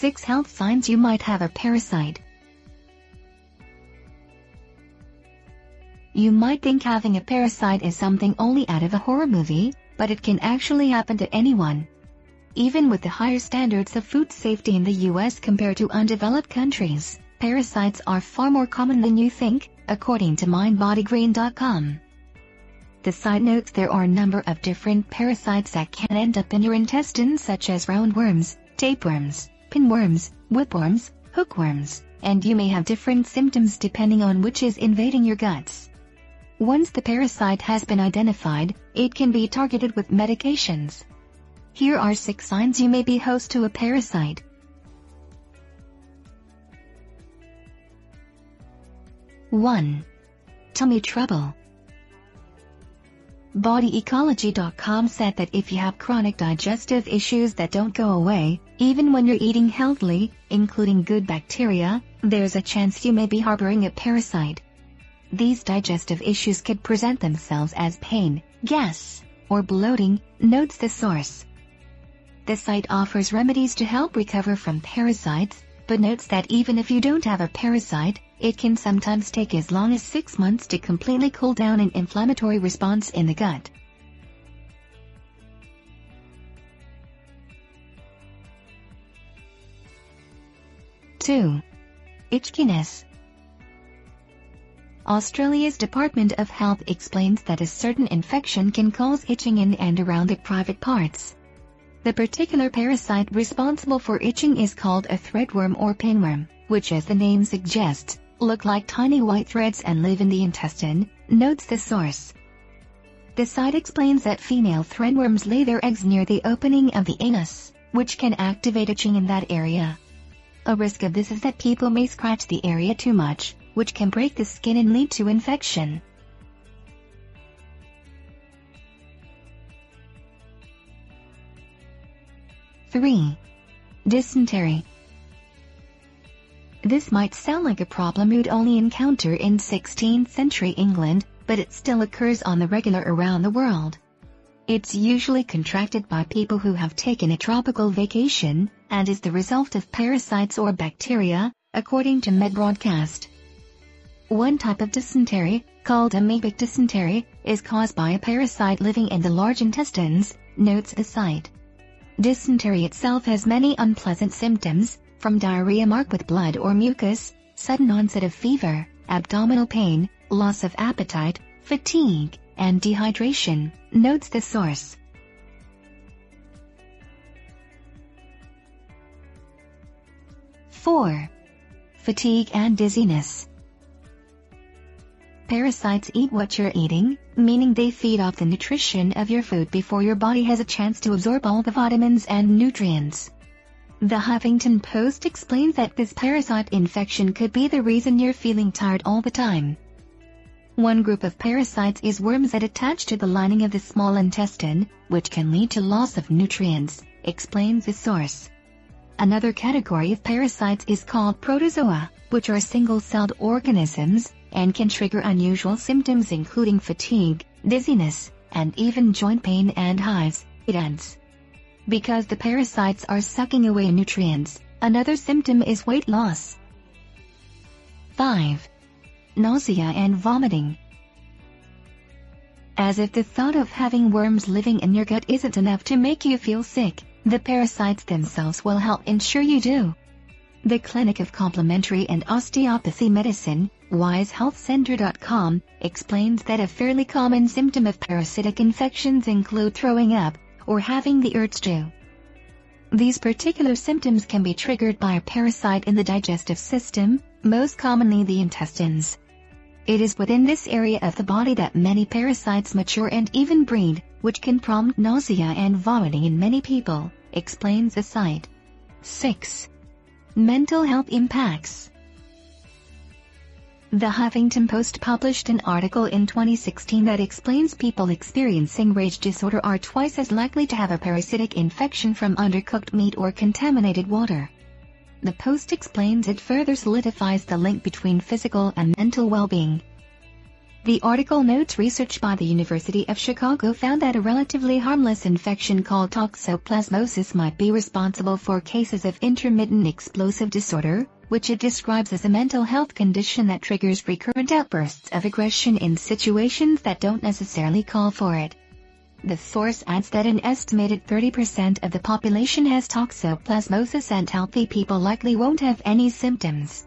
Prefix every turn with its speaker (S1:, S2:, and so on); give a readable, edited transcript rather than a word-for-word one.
S1: 6 health signs you might have a parasite. You might think having a parasite is something only out of a horror movie, but it can actually happen to anyone. Even with the higher standards of food safety in the US compared to undeveloped countries, parasites are far more common than you think, according to MindBodyGreen.com. The site notes there are a number of different parasites that can end up in your intestines, such as roundworms, tapeworms, pinworms, whipworms, hookworms, and you may have different symptoms depending on which is invading your guts. Once the parasite has been identified, it can be targeted with medications. Here are 6 signs you may be host to a parasite. One. Tummy trouble. BodyEcology.com said that if you have chronic digestive issues that don't go away, even when you're eating healthily, including good bacteria, there's a chance you may be harboring a parasite. These digestive issues could present themselves as pain, gas, or bloating, notes the source. The site offers remedies to help recover from parasites, but notes that even if you don't have a parasite, it can sometimes take as long as 6 months to completely cool down an inflammatory response in the gut. 2. Itchiness. Australia's Department of Health explains that a certain infection can cause itching in and around the private parts. The particular parasite responsible for itching is called a threadworm or pinworm, which, as the name suggests, look like tiny white threads and live in the intestine, notes the source. The site explains that female threadworms lay their eggs near the opening of the anus, which can activate itching in that area. A risk of this is that people may scratch the area too much, which can break the skin and lead to infection. 3. Dysentery. This might sound like a problem you'd only encounter in 16th century England, but it still occurs on the regular around the world. It's usually contracted by people who have taken a tropical vacation, and is the result of parasites or bacteria, according to MedBroadcast. One type of dysentery, called amoebic dysentery, is caused by a parasite living in the large intestines, notes the site. Dysentery itself has many unpleasant symptoms, from diarrhea marked with blood or mucus, sudden onset of fever, abdominal pain, loss of appetite, fatigue, and dehydration, notes the source. 4. Fatigue and dizziness. Parasites eat what you're eating, meaning they feed off the nutrition of your food before your body has a chance to absorb all the vitamins and nutrients. The Huffington Post explains that this parasite infection could be the reason you're feeling tired all the time. One group of parasites is worms that attach to the lining of the small intestine, which can lead to loss of nutrients, explains the source. Another category of parasites is called protozoa, which are single-celled organisms, and can trigger unusual symptoms including fatigue, dizziness, and even joint pain and hives, it adds. Because the parasites are sucking away nutrients, another symptom is weight loss. 5. Nausea and vomiting. As if the thought of having worms living in your gut isn't enough to make you feel sick, the parasites themselves will help ensure you do. The Clinic of Complementary and Osteopathy Medicine, WiseHealthCenter.com, explains that a fairly common symptom of parasitic infections include throwing up, or having the urge to. These particular symptoms can be triggered by a parasite in the digestive system, most commonly the intestines. It is within this area of the body that many parasites mature and even breed, which can prompt nausea and vomiting in many people, explains the site. 6. Mental health impacts. The Huffington Post published an article in 2016 that explains people experiencing rage disorder are twice as likely to have a parasitic infection from undercooked meat or contaminated water. The Post explains it further solidifies the link between physical and mental well-being. The article notes research by the University of Chicago found that a relatively harmless infection called toxoplasmosis might be responsible for cases of intermittent explosive disorder, which it describes as a mental health condition that triggers recurrent outbursts of aggression in situations that don't necessarily call for it. The source adds that an estimated 30% of the population has toxoplasmosis and healthy people likely won't have any symptoms.